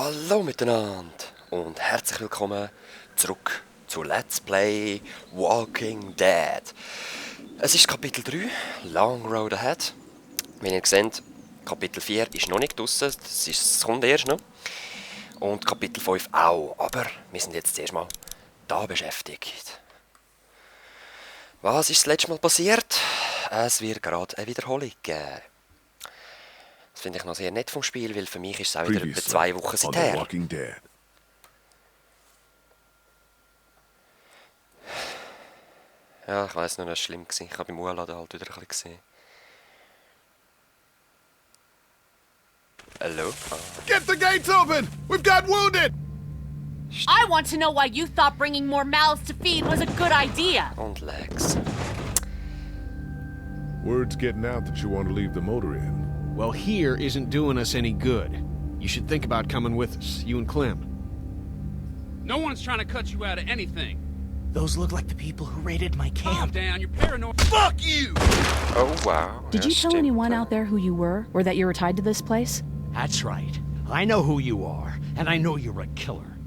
Hallo miteinander und herzlich willkommen zurück zu Let's Play Walking Dead. Es ist Kapitel 3, Long Road Ahead. Wie ihr seht, Kapitel 4 ist noch nicht draussen, das kommt erst noch. Und Kapitel 5 auch, aber wir sind jetzt erstmal da beschäftigt. Was ist das letzte Mal passiert? Es wird gerade eine Wiederholung geben. Das finde ich noch sehr nett vom Spiel, weil für mich ist es auch wieder etwa 2 Wochen seither. Ja, ich weiss noch, das war schlimm. Ich habe beim Urladen halt wieder ein bisschen gesehen. Hallo? Ah. Get the gates open! We've got wounded! I want to know why you thought bringing more mouths to feed was a good idea. Und Legs. Word's getting out that you want to leave the motor in. Well, here isn't doing us any good. You should think about coming with us, you and Clem. No one's trying to cut you out of anything. Those look like the people who raided my Calm camp. down, you're paranoid. Fuck you! Oh wow. Did you tell anyone out there who you were, or that you were tied to this place? That's right. I know who you are, and I know you're a killer.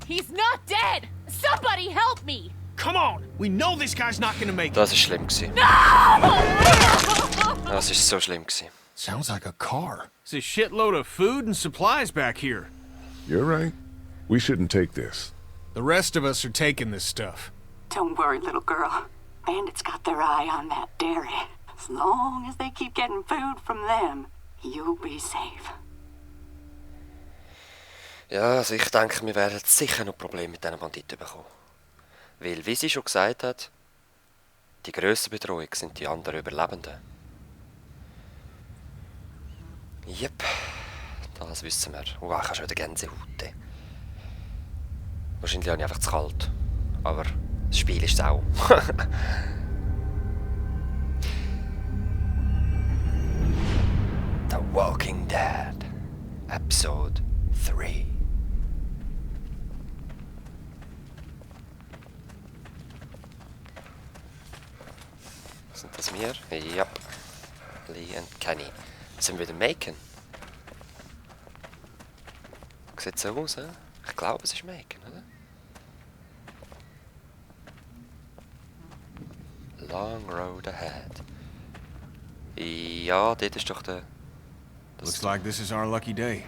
He's not dead! Somebody help me! Come on! We know this guy's not gonna make it. Das war schlimm. Das war so schlimm. Sounds like a car. It's a shitload of food and supplies back here. You're right. We shouldn't take this. The rest of us are taking this stuff. Don't worry, little girl. Bandits got their eye on that dairy. As long as they keep getting food from them, you'll be safe. Ja, also ich denke, wir werden sicher noch Probleme mit diesen Banditen bekommen. Weil, wie sie schon gesagt hat, die grösste Bedrohung sind die anderen Überlebenden. Jep, das wissen wir. Oh, ich habe schon wieder Gänsehaut. Wahrscheinlich habe ich einfach zu kalt. Aber das Spiel ist es auch. The Walking Dead, Episode 3. Sind das wir? Ja. Lee und Kenny. Sind wir wieder Macon? Sieht so aus, he? Ich glaube, es ist Macon, oder? Long Road Ahead. Ja, dort ist doch der... Looks like this is our lucky day.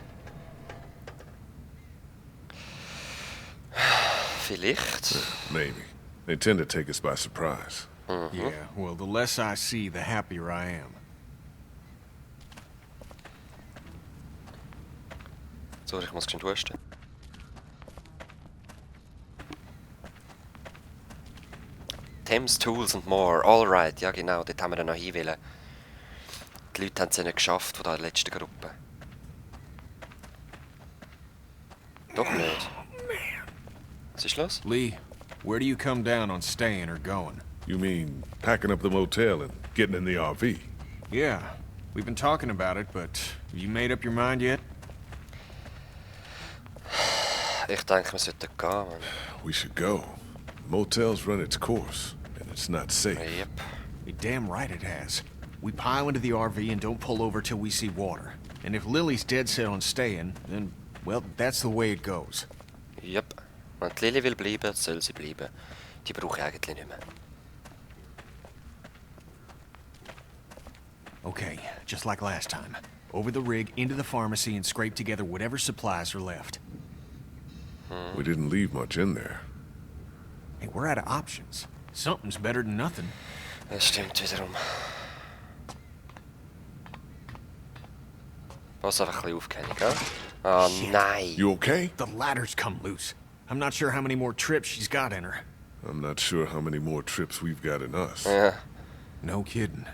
Vielleicht. Maybe. They tend to take us by surprise. Yeah, well, the less I see, the happier I am. So, ich muss schon husten. Thames Tools and More. Alright, ja genau, dort haben wir dann noch hinwählen. Die Leute haben es ja nicht geschafft von der letzten Gruppe. Doch nicht. Was ist los? Lee, where do you come down on staying or going? You mean packing up the motel and getting in the RV? Yeah, we've been talking about it, but have you made up your mind yet? Ich denke, wir sollten gehen, Mann. We should go. The motel's run its course, and it's not safe. Yep. You're damn right it has. We pile into the RV and don't pull over till we see water. And if Lily's dead set on staying, then, well, that's the way it goes. Yep. Wenn die Lilly will bleiben, soll sie bleiben. Die brauche ich eigentlich nicht mehr. Okay, just like last time. Over the rig, into the pharmacy, and scrape together whatever supplies are left. We didn't leave much in there. Hey, we're out of options. Something's better than nothing. Das stimmt wiederum. Pass einfach ein bisschen auf, Kenny, gell? Oh nein! You okay? The ladder's come loose. I'm not sure how many more trips she's got in her. I'm not sure how many more trips we've got in us. Ja. No kidding.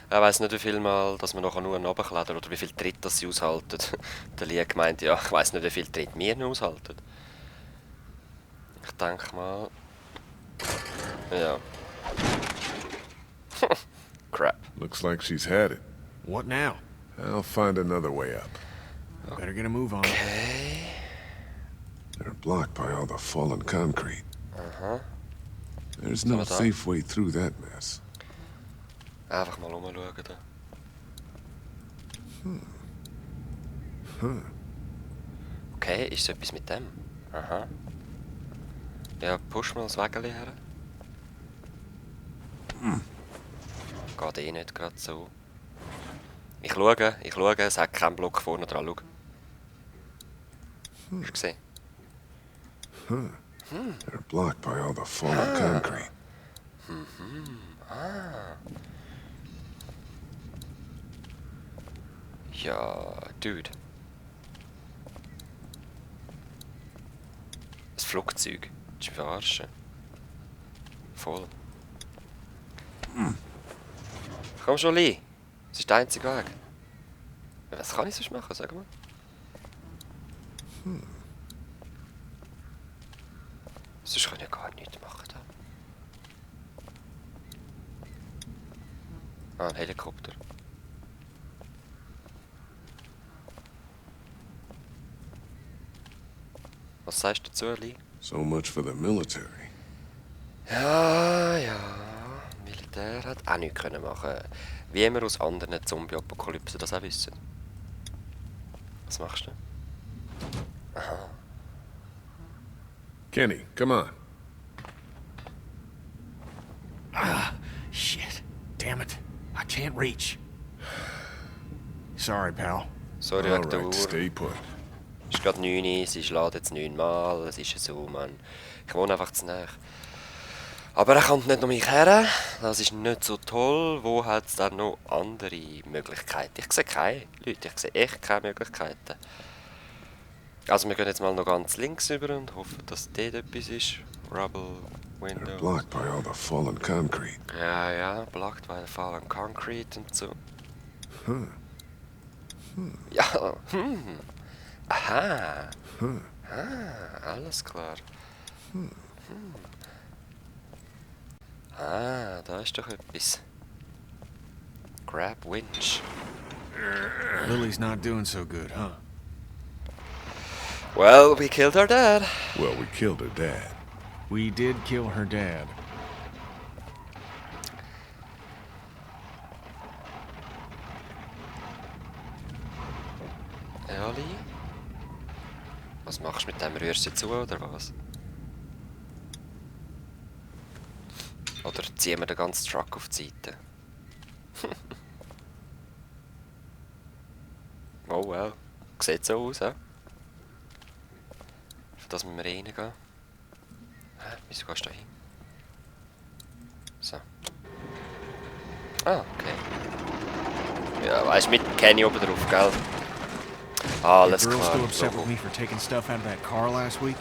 Ich weiss nicht, wie viel Mal, dass man nachher nur runterklettern oder wie viel Tritt das sie aushalten. Der Lee hat gemeint, ja, ich weiss nicht, wie viel Tritt wir noch aushalten. Ich denke mal... Ja. Crap. Looks like she's had it. What now? I'll find another way up. Better get a move on. Okay. They're blocked by all the fallen concrete. Aha. There's no safe way through that mess. Einfach mal umschauen da. Okay, ist so etwas mit dem? Aha. Ja, push mal das Wägeli her. Geht eh nicht gerade so. Ich schaue, es hat keinen Block vorne dran, schau. Hast du gesehen? They're blocked by all the fallen concrete. Ja, Dude. Das Flugzeug. Das ist mich verarschen. Voll. Komm schon, Lee. Das ist der einzige Weg. Was kann ich sonst machen? Sag mal. Sonst kann ich ja gar nichts machen. Da. Ah, ein Helikopter. Was sagst du dazu, Lee? So much for the military. Ja. Militär hat auch nichts können machen. Wie wir aus anderen Zombie-Apokalypsen das auch wissen. Was machst du? Aha. Kenny, come on. Shit. Damn it. I can't reach. Sorry, pal. Sorry wegen der Uhr. Alright, stay put. Es ist gerade 9 Uhr, sie schlägt jetzt 9 Mal. Es ist so, Mann. Ich wohne einfach zu nahe. Aber er kommt nicht noch mich her. Das ist nicht so toll. Wo hat es dann noch andere Möglichkeiten? Ich sehe keine, Leute. Ich sehe echt keine Möglichkeiten. Also wir gehen jetzt mal noch ganz links über und hoffen, dass dort etwas ist. Rubble, They're Windows. blocked by all the fallen concrete. Ja, blocked by the fallen concrete und so. Ja, Aha. Alles klar. Da ist doch etwas. Grab winch. Lily's not doing so good, huh? Well, we killed our dad. Well, we killed her dad. We did kill her dad. Ellie? Was machst du mit dem? Rührst du zu oder was? Oder ziehen wir den ganzen Truck auf die Seite? Oh well. Sieht so aus, ja? Für das müssen wir reingehen. Hä? Wieso gehst du da hin? So. Ah, okay. Ja, weißt du, mit Kenny oben drauf, gell? Alles Your girl klar. still upset Logo. with me for taking stuff out of that car last week?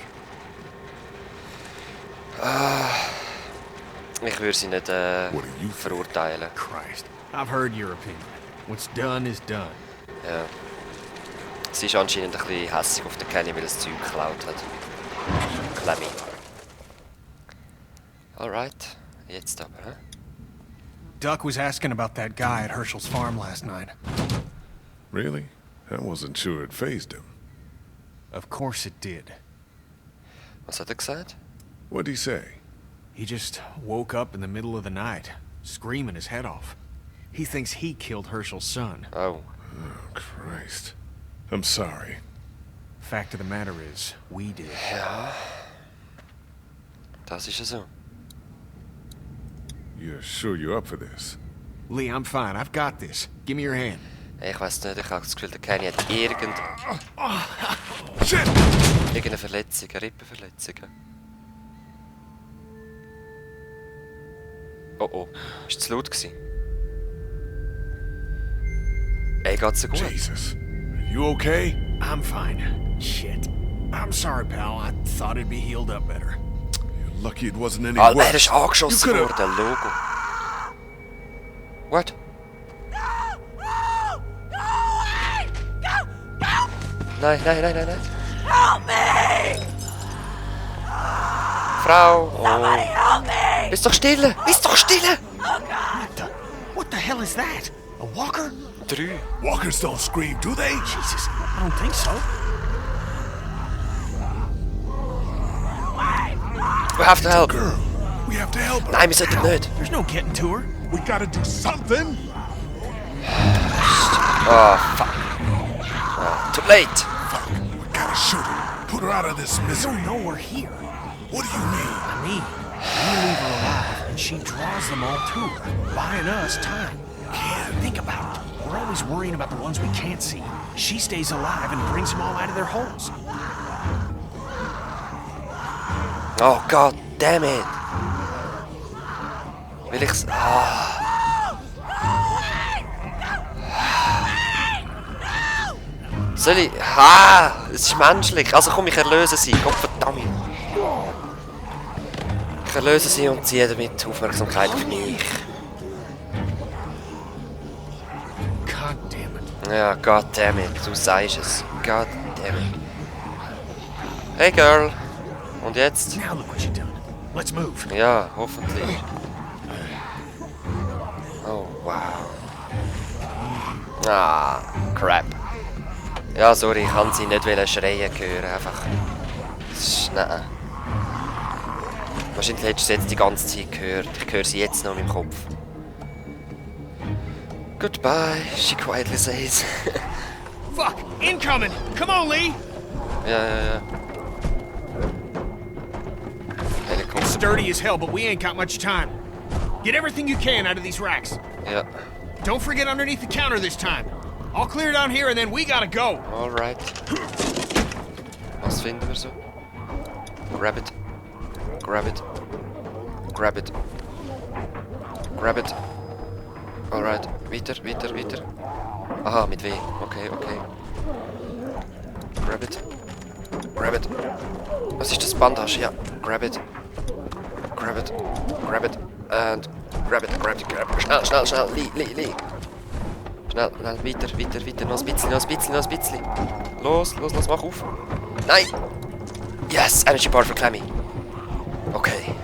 Ich würde sie nicht What do you think? verurteilen. Christ. I've heard your opinion. What's done is done. Ja. Sie ist anscheinend ein bisschen hässig auf den Kenny, weil er das Zeug geklaut hat. Klemmi. Alright. Jetzt aber, hä? Duck was asking about that guy at Herschel's farm last night. Really? I wasn't sure it fazed him. Of course it did. Was hat er gesagt? What'd he say? He just woke up in the middle of the night, screaming his head off. He thinks he killed Herschel's son. Oh. Oh, Christ. I'm sorry. Fact of the matter is, we did. Ja. Das ist ja so. You're sure you're up for this? Lee, I'm fine. I've got this. Give me your hand. Ich weiß nicht, ich habe das Gefühl, der Kenny hat irgendeine Verletzung, eine Rippenverletzung. Oh. Ist zu laut gewesen? Ey, geht's so gut? Jesus. Are you okay? I'm fine. Shit. I'm sorry, pal. I thought it'd be healed up better. You're lucky it wasn't any Alter, er worse. ist angeschossen You could've- worden, Logo. What? Nein. Help me! Frau! Somebody help me! Bist doch stille! What the hell is that? A walker? 3. Walkers don't scream, do they? Jesus, I don't think so. We have to help! Girl, we have to help her. Nein, wir sollten nicht! There's no getting to her. We gotta do something. Oh, fuck! late. Fuck, we gotta shoot her. Put her out of this You misery. don't know we're here. What do you mean? I mean, we leave her alive, and she draws them all to her, buying us time. Think about it. We're always worrying about the ones we can't see. She stays alive and brings them all out of their holes. Oh, god damn it. Will ich's... Ah. Soll ich... Ah, es ist menschlich. Also komm, ich erlöse sie. Gott verdammt. Ich erlöse sie und ziehe damit Aufmerksamkeit auf mich. God damn it. Ja, goddammit, du sagst es. Goddammit. Hey Girl. Und jetzt? Now look what you done. Let's move. Ja, hoffentlich. Oh, wow. Ah, crap. Ja, sorry, ich kann sie nicht schreien hören, einfach. Nein. Wahrscheinlich hättest du sie jetzt die ganze Zeit gehört. Ich höre sie jetzt noch in meinem Kopf. Goodbye, she quietly says. Fuck! Incoming! Come on, Lee! Ja. Helikopter. Sturdy as hell, but we ain't got much time. Get everything you can out of these racks. Ja, Don't forget underneath the counter this time. I'll clear down here and then we gotta go. alright. Was finden wir so? Grab it. Grab it. Grab it. Grab it. Alright. Weiter. Aha, mit W. Okay. Grab it. Grab it. Was ist das? Bandage? Ja. Grab it. Grab it. Grab it. And grab it. Schnell. Lee. Schnell, weiter. Noch ein bisschen. Los, mach auf. Nein! Yes! Energy bar für Clemmy. Okay.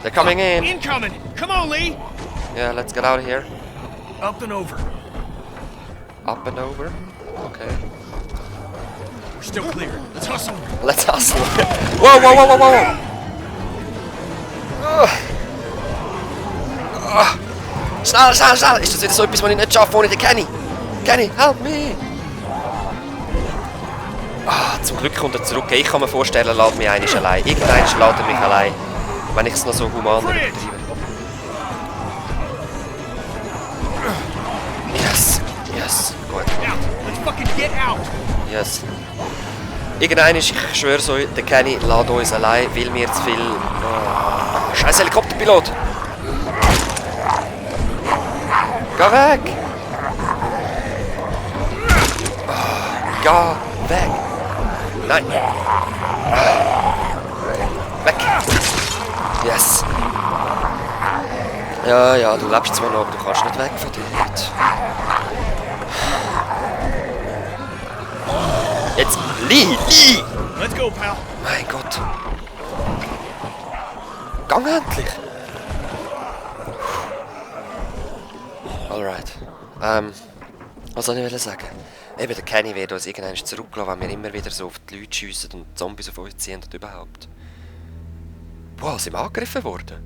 They're coming in. Incoming! Come on, Lee! Yeah, let's get out of here. Up and over. Up and over. Okay. We're still clear. Let's hustle. Let's hustle. Whoa. Schnell. Ist das wieder so etwas, was ich nicht schaffe ohne den Kenny? Kenny, help me! Ah, zum Glück kommt er zurück. Ich kann mir vorstellen, er lässt mich einmal allein. Irgendwann lässt er mich allein. Wenn ich es noch so human übertreibe. Yes. Gut. Now, let's fucking get out! Yes. Irgendwann, ich schwöre so, der Kenny lässt uns allein, weil wir zu viel... Oh, scheiß Helikopterpilot! Geh weg! Oh, geh weg! Nein! Weg! Yes! Ja, du lebst zwar noch, aber du kannst nicht weg von dort. Jetzt, Lee! Let's go, pal. Mein Gott! Gang endlich! Alright. Was soll ich sagen? Eben, der Kenny wird uns irgendwann zurücklassen, wenn wir immer wieder so auf die Leute schiessen und Zombies auf uns ziehen und überhaupt. Wow, sind wir angegriffen worden?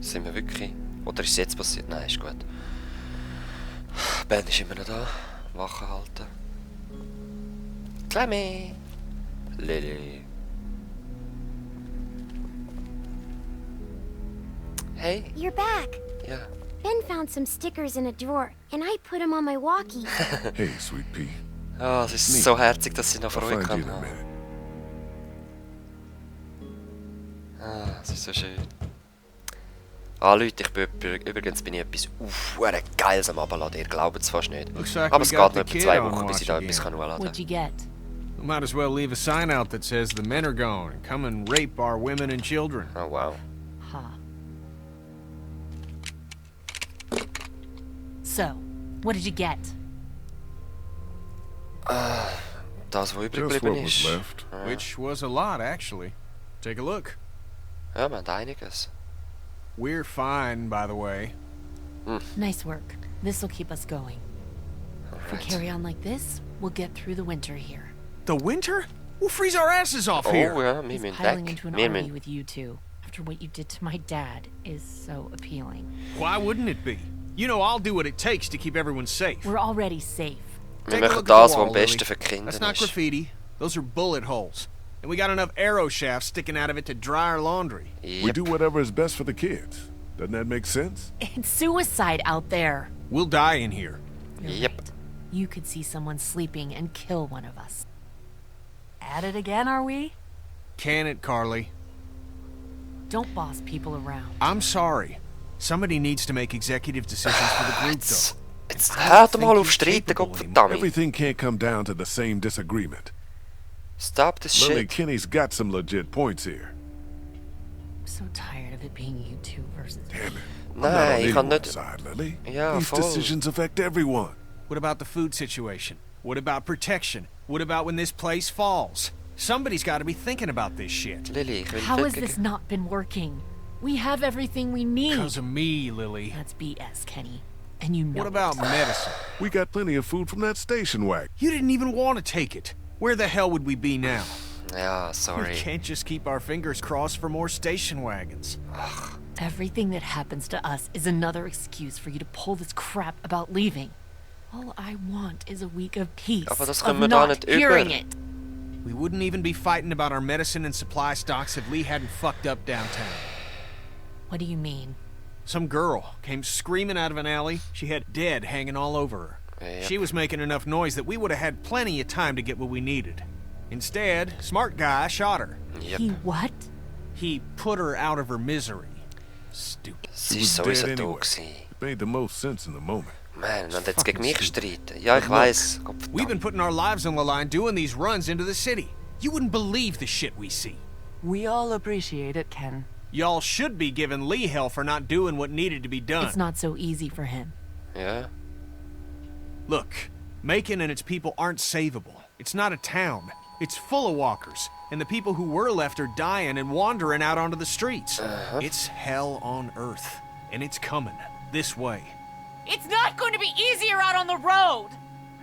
Sind wir wirklich? Oder ist es jetzt passiert? Nein, ist gut. Ben ist immer noch da. Wache halten. Clemmy! Lilly. Hey? You're back. Ja. Ben found some stickers in a drawer, and I put them on my walkie. Hey, Sweet Pea. Ah, es ist so herzig, dass sie noch I'll Freude find you kann in a haben. minute. Ah, es ist so schön. Ah, Leute, übrigens bin ich etwas Geiles am Abladen. Ihr glaubt es fast nicht. Looks like Aber we es geht got noch the etwa 2 kid on Wochen, bis ich da watch etwas again. hochladen kann. What'd you get? We might as well leave a sign out that says the men are gone and come and rape our women and children. Oh, wow. Huh. So, what did you get? Das, was übrig Just geblieben what was ist. left. Which was a lot, actually. Take a look. Ja, man hat einiges. We're fine, by the way. Nice work. This'll keep us going. If we Alright. carry on like this, we'll get through the winter here. The winter? We'll freeze our asses off Oh here. ja, wir Is müssen piling weg. into an Wir RV müssen... with you two, after what you did to my dad, is so appealing. Why wouldn't it be? You know I'll do what it takes to keep everyone safe. We're already safe. Wir Take a machen look at das, the was am wall, besten Lilly. für die Kinder That's not ist. graffiti. Those are bullet holes. And we got enough arrow shafts sticking out of it to dry our laundry. We do whatever is best for the kids. Doesn't that make sense? It's suicide out there. We'll die in here. You're Yep. right. You could see someone sleeping and kill one of us. At it again, are we? Can it, Carly? Don't boss people around. I'm sorry. Somebody needs to make executive decisions for the group, though. Jetzt I hört don't mal think auf you're streiten, capable Gottverdammt. Everything can't come down to the same disagreement. Stop this Lily shit. Kinney's got some legit points here. I'm so tired of it being you two versus me. Damn it. I'm not on Nein, ich kann anyone's nicht... side, Lily. Ja, These voll. decisions affect everyone. What about the food situation? What about protection? What about when this place falls? Somebody's got to be thinking about this shit. Lilly, ich will How has wirklich- this not been working? We have everything we need. Because of me, Lily. That's BS, Kenny. And you know What about it. medicine? We got plenty of food from that station wagon. You didn't even want to take it. Where the hell would we be now? Ja, We sorry. can't just keep our fingers crossed for more station wagons. Everything that happens to us is another excuse for you to pull this crap about leaving. All I want is a week of peace, Aber das of können wir da not nicht hearing über. it. We wouldn't even be fighting about our medicine and supply stocks if Lee hadn't fucked up downtown. What do you mean? Some girl came screaming out of an alley. She had dead hanging all over her. Yep. She was making enough noise that we would have had plenty of time to get what we needed. Instead, smart guy shot her. Yep. He what? He put her out of her misery. Stupid. Sie was ist sowieso dead da anyway. gewesen. It made the most sense in the moment. Man, und jetzt gegen Fucking mich stupid. streiten. Ja, ich But look, weiss. We've been Gottverdammt. putting our lives on the line doing these runs into the city. You wouldn't believe the shit we see. We all appreciate it, Ken. Y'all should be giving Lee hell for not doing what needed to be done. It's not so easy for him. Ja. Look, Macon and its people aren't savable. It's not a town. It's full of walkers, and the people who were left are dying and wandering out onto the streets. It's hell on earth, and it's coming this way. It's not going to be easier out on the road.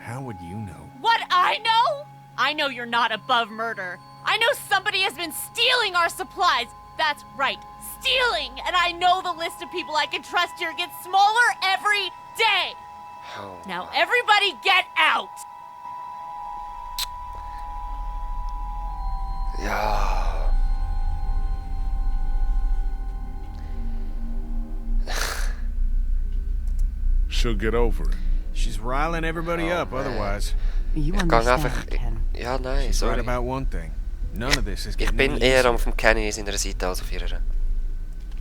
How would you know? What I know? I know you're not above murder. I know somebody has been stealing our supplies. That's right, stealing. And I know the list of people I can trust here gets smaller every day. Oh. Now everybody get out. Ja. She'll get over it. She's riling everybody up otherwise. You Ich gang understand, einfach... Ken. Ja, nein, She's right sorry. about one thing. None of this is Ich getting bin any eher easier. auf dem Kenny seiner Seite als auf ihrer.